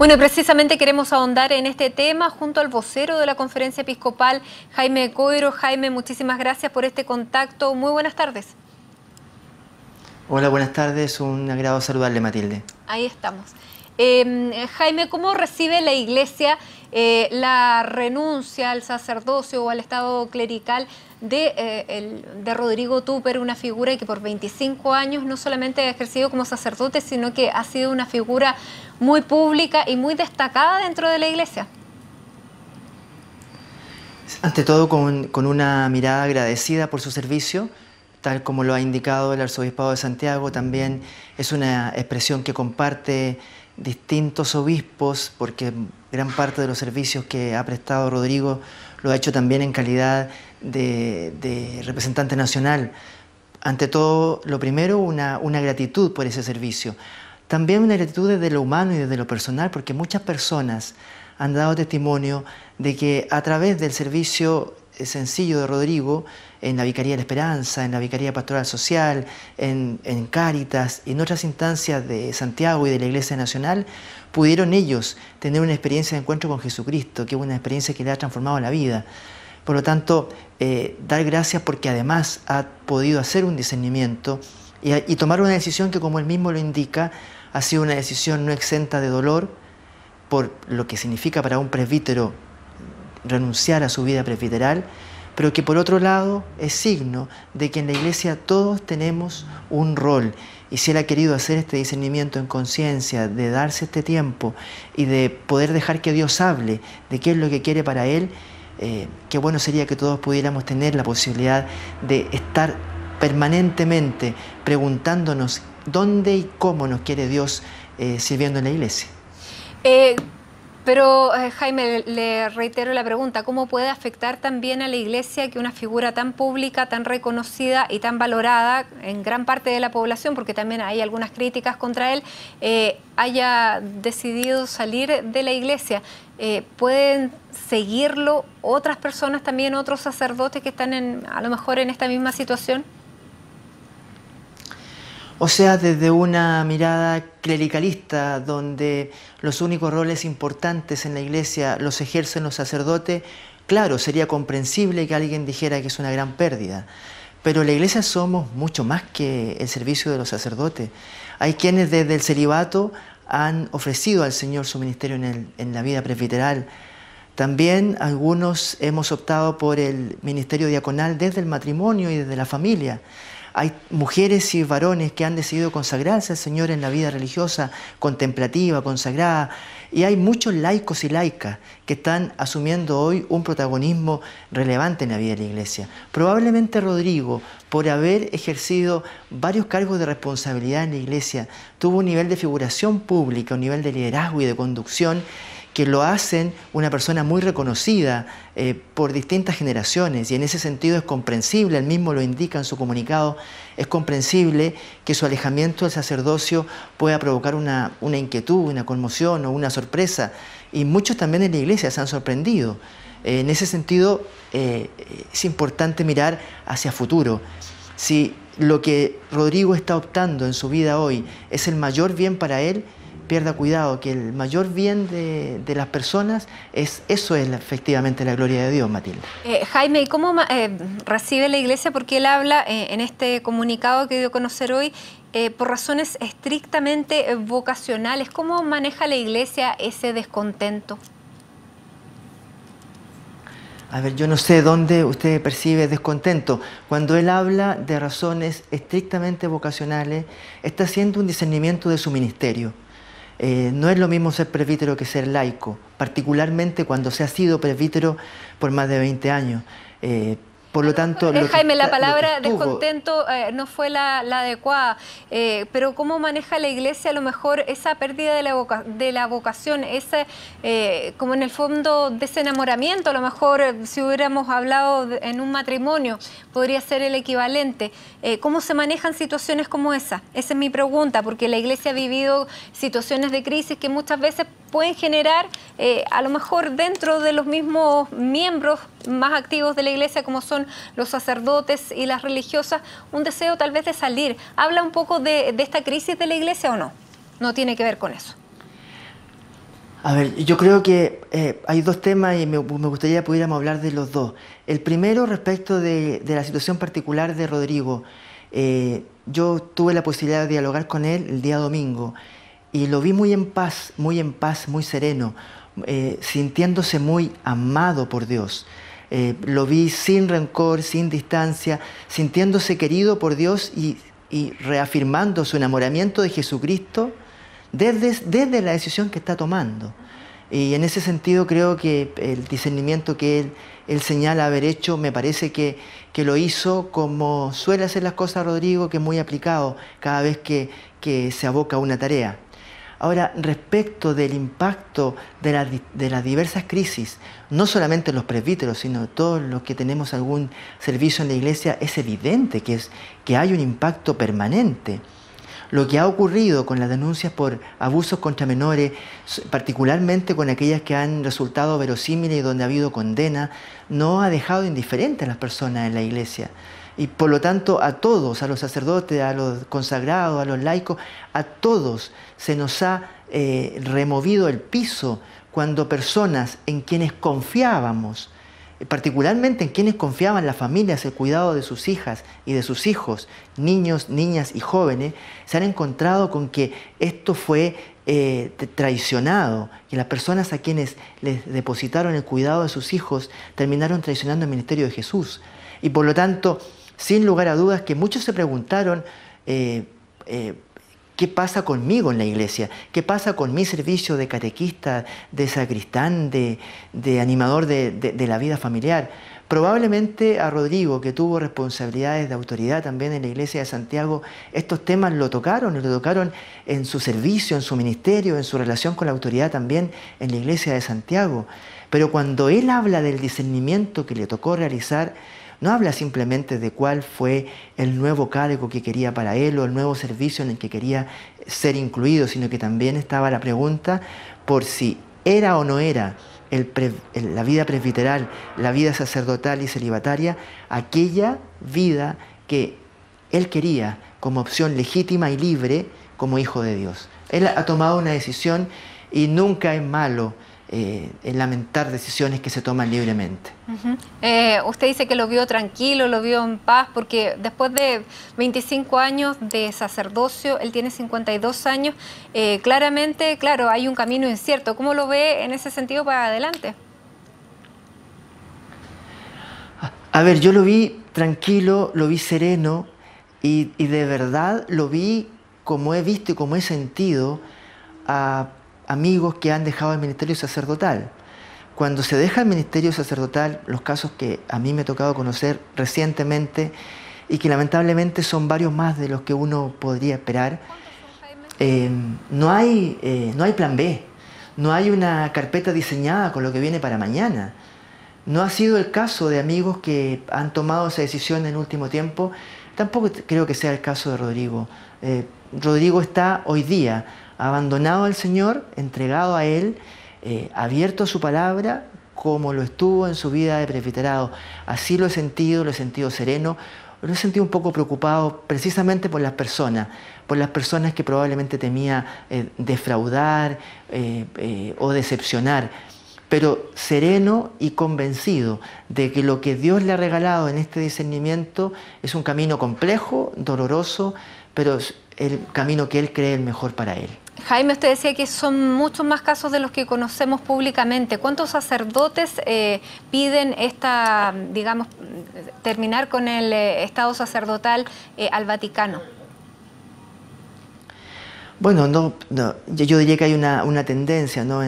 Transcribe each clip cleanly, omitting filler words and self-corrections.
Bueno, precisamente queremos ahondar en este tema junto al vocero de la Conferencia Episcopal, Jaime Coiro. Jaime, muchísimas gracias por este contacto. Muy buenas tardes. Hola, buenas tardes. Un agrado saludarle, Matilde. Ahí estamos. Jaime, ¿cómo recibe la Iglesia la renuncia al sacerdocio o al estado clerical de Rodrigo Tupper, una figura que por 25 años no solamente ha ejercido como sacerdote, sino que ha sido una figura muy pública y muy destacada dentro de la Iglesia? Ante todo, con una mirada agradecida por su servicio, tal como lo ha indicado el Arzobispado de Santiago. También es una expresión que comparte distintos obispos, porque gran parte de los servicios que ha prestado Rodrigo lo ha hecho también en calidad de representante nacional. Ante todo, lo primero, una gratitud por ese servicio. También una gratitud desde lo humano y desde lo personal, porque muchas personas han dado testimonio de que a través del servicio sencillo de Rodrigo, en la Vicaría de la Esperanza, en la Vicaría Pastoral Social, en Cáritas y en otras instancias de Santiago y de la Iglesia Nacional, pudieron ellos tener una experiencia de encuentro con Jesucristo, que es una experiencia que le ha transformado la vida. Por lo tanto, dar gracias porque además ha podido hacer un discernimiento y tomar una decisión que, como él mismo lo indica, ha sido una decisión no exenta de dolor, por lo que significa para un presbítero renunciar a su vida presbiteral, pero que por otro lado es signo de que en la Iglesia todos tenemos un rol. Y si él ha querido hacer este discernimiento en conciencia, de darse este tiempo y de poder dejar que Dios hable de qué es lo que quiere para él, qué bueno sería que todos pudiéramos tener la posibilidad de estar permanentemente preguntándonos dónde y cómo nos quiere Dios sirviendo en la Iglesia. Pero Jaime, le reitero la pregunta, ¿cómo puede afectar también a la Iglesia que una figura tan pública, tan reconocida y tan valorada en gran parte de la población, porque también hay algunas críticas contra él, haya decidido salir de la Iglesia? ¿Pueden seguirlo otras personas también, otros sacerdotes que están a lo mejor en esta misma situación? O sea, desde una mirada clericalista, donde los únicos roles importantes en la Iglesia los ejercen los sacerdotes, claro, sería comprensible que alguien dijera que es una gran pérdida. Pero la Iglesia somos mucho más que el servicio de los sacerdotes. Hay quienes desde el celibato han ofrecido al Señor su ministerio en la vida presbiteral. También algunos hemos optado por el ministerio diaconal desde el matrimonio y desde la familia. Hay mujeres y varones que han decidido consagrarse al Señor en la vida religiosa, contemplativa, consagrada. Y hay muchos laicos y laicas que están asumiendo hoy un protagonismo relevante en la vida de la Iglesia. Probablemente Rodrigo, por haber ejercido varios cargos de responsabilidad en la Iglesia, tuvo un nivel de figuración pública, un nivel de liderazgo y de conducción que lo hacen una persona muy reconocida por distintas generaciones, y en ese sentido es comprensible, él mismo lo indica en su comunicado, es comprensible que su alejamiento del sacerdocio pueda provocar una inquietud, una conmoción o una sorpresa, y muchos también en la Iglesia se han sorprendido. En ese sentido es importante mirar hacia futuro. Si lo que Rodrigo está optando en su vida hoy es el mayor bien para él, pierda cuidado, que el mayor bien de las personas eso es efectivamente la gloria de Dios, Matilde. Jaime, ¿y cómo recibe la Iglesia? Porque él habla en este comunicado que dio a conocer hoy por razones estrictamente vocacionales. ¿Cómo maneja la Iglesia ese descontento? A ver, yo no sé dónde usted percibe descontento. Cuando él habla de razones estrictamente vocacionales, está haciendo un discernimiento de su ministerio. No es lo mismo ser presbítero que ser laico, particularmente cuando se ha sido presbítero por más de 20 años. Por lo tanto, Jaime, la palabra descontento no fue la adecuada, pero ¿cómo maneja la Iglesia a lo mejor esa pérdida de la vocación, ese, como en el fondo desenamoramiento? A lo mejor si hubiéramos hablado en un matrimonio, podría ser el equivalente. ¿Cómo se manejan situaciones como esa? Esa es mi pregunta, porque la Iglesia ha vivido situaciones de crisis que muchas veces pueden generar, a lo mejor dentro de los mismos miembros más activos de la Iglesia, como son los sacerdotes y las religiosas, un deseo tal vez de salir. ¿Habla un poco de esta crisis de la Iglesia o no? No tiene que ver con eso. A ver, yo creo que hay dos temas y me gustaría que pudiéramos hablar de los dos. El primero, respecto de la situación particular de Rodrigo. Yo tuve la posibilidad de dialogar con él el día domingo y lo vi muy en paz, muy sereno, sintiéndose muy amado por Dios. Lo vi sin rencor, sin distancia, sintiéndose querido por Dios y reafirmando su enamoramiento de Jesucristo desde la decisión que está tomando. Y en ese sentido creo que el discernimiento que él señala haber hecho, me parece que lo hizo como suele hacer las cosas Rodrigo, que es muy aplicado cada vez que se aboca a una tarea. Ahora, respecto del impacto de las diversas crisis, no solamente los presbíteros, sino todos los que tenemos algún servicio en la iglesia, es evidente que hay un impacto permanente. Lo que ha ocurrido con las denuncias por abusos contra menores, particularmente con aquellas que han resultado verosímiles y donde ha habido condena, no ha dejado indiferentes a las personas en la iglesia. Y por lo tanto a todos, a los sacerdotes, a los consagrados, a los laicos, a todos se nos ha removido el piso cuando personas en quienes confiábamos, particularmente en quienes confiaban las familias el cuidado de sus hijas y de sus hijos, niños, niñas y jóvenes, se han encontrado con que esto fue traicionado, que las personas a quienes les depositaron el cuidado de sus hijos terminaron traicionando el ministerio de Jesús. Y por lo tanto, sin lugar a dudas, que muchos se preguntaron ¿qué pasa conmigo en la iglesia? ¿Qué pasa con mi servicio de catequista, de sacristán, de animador de la vida familiar? Probablemente a Rodrigo, que tuvo responsabilidades de autoridad también en la iglesia de Santiago, estos temas lo tocaron en su servicio, en su ministerio, en su relación con la autoridad también en la iglesia de Santiago. Pero cuando él habla del discernimiento que le tocó realizar, no habla simplemente de cuál fue el nuevo cargo que quería para él o el nuevo servicio en el que quería ser incluido, sino que también estaba la pregunta por si era o no era la vida presbiteral, la vida sacerdotal y celibataria, aquella vida que él quería como opción legítima y libre como hijo de Dios. Él ha tomado una decisión y nunca es malo en lamentar decisiones que se toman libremente. Usted dice que lo vio tranquilo, lo vio en paz, porque después de 25 años de sacerdocio, él tiene 52 años, claramente, claro, hay un camino incierto. ¿Cómo lo ve en ese sentido para adelante? A ver, yo lo vi tranquilo, lo vi sereno y de verdad lo vi como he visto y como he sentido a amigos que han dejado el ministerio sacerdotal. Cuando se deja el ministerio sacerdotal, los casos que a mí me ha tocado conocer recientemente y que lamentablemente son varios más de los que uno podría esperar, no hay plan B, no hay una carpeta diseñada con lo que viene para mañana. No ha sido el caso de amigos que han tomado esa decisión en el último tiempo, tampoco creo que sea el caso de Rodrigo. Rodrigo está hoy día abandonado al Señor, entregado a Él, abierto a su palabra, como lo estuvo en su vida de presbiterado. Así lo he sentido sereno, lo he sentido un poco preocupado precisamente por las personas que probablemente temía defraudar o decepcionar, pero sereno y convencido de que lo que Dios le ha regalado en este discernimiento es un camino complejo, doloroso, pero es el camino que Él cree el mejor para Él. Jaime, usted decía que son muchos más casos de los que conocemos públicamente. ¿Cuántos sacerdotes piden digamos, terminar con el estado sacerdotal al Vaticano? Bueno, yo diría que hay una tendencia, ¿no?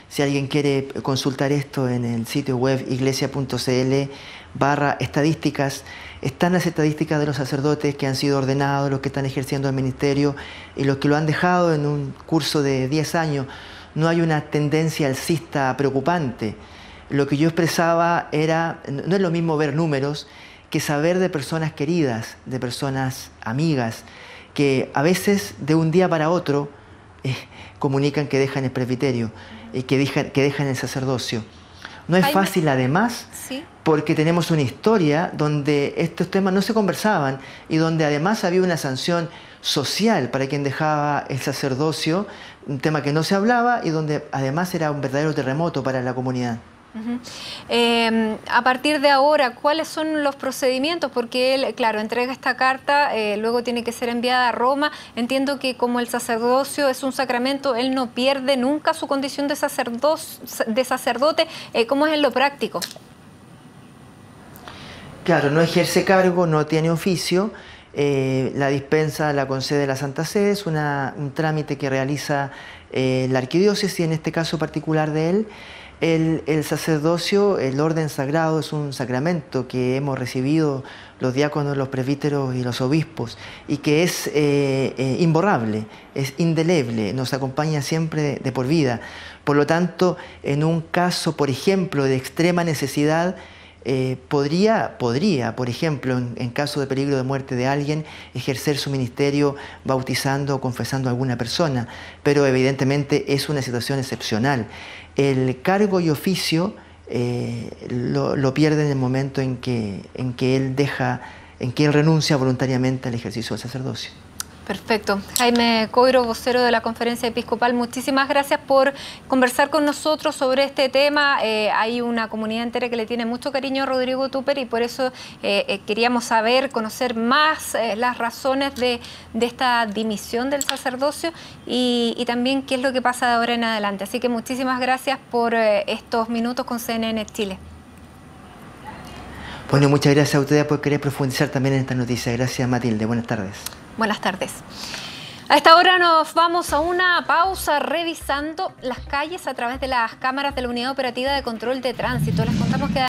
Si alguien quiere consultar esto en el sitio web iglesia.cl/estadísticas, están las estadísticas de los sacerdotes que han sido ordenados, los que están ejerciendo el ministerio y los que lo han dejado en un curso de 10 años. No hay una tendencia alcista preocupante. Lo que yo expresaba era, no es lo mismo ver números que saber de personas queridas, de personas amigas, que a veces de un día para otro comunican que dejan el presbiterio, que dejan el sacerdocio. No es fácil además, ¿sí? Porque tenemos una historia donde estos temas no se conversaban y donde además había una sanción social para quien dejaba el sacerdocio, un tema que no se hablaba y donde además era un verdadero terremoto para la comunidad. A partir de ahora, ¿cuáles son los procedimientos? Porque él, claro, entrega esta carta, luego tiene que ser enviada a Roma. Entiendo que como el sacerdocio es un sacramento, él no pierde nunca su condición de sacerdote. ¿Cómo es en lo práctico? Claro, no ejerce cargo, no tiene oficio. La dispensa la concede la Santa Sede, es un trámite que realiza la arquidiócesis, en este caso particular de él. El sacerdocio, el orden sagrado, es un sacramento que hemos recibido los diáconos, los presbíteros y los obispos y que es imborrable, es indeleble, nos acompaña siempre de por vida. Por lo tanto, en un caso, por ejemplo, de extrema necesidad, podría, por ejemplo, en caso de peligro de muerte de alguien, ejercer su ministerio bautizando o confesando a alguna persona, pero evidentemente es una situación excepcional. El cargo y oficio lo pierde en el momento en que él renuncia voluntariamente al ejercicio del sacerdocio. Perfecto. Jaime Coiro, vocero de la Conferencia Episcopal, muchísimas gracias por conversar con nosotros sobre este tema. Hay una comunidad entera que le tiene mucho cariño a Rodrigo Tupper y por eso queríamos conocer más las razones de esta dimisión del sacerdocio y también qué es lo que pasa de ahora en adelante. Así que muchísimas gracias por estos minutos con CNN Chile. Bueno, muchas gracias a ustedes por querer profundizar también en esta noticia. Gracias, Matilde. Buenas tardes. Buenas tardes. A esta hora nos vamos a una pausa revisando las calles a través de las cámaras de la Unidad Operativa de Control de Tránsito. Les contamos que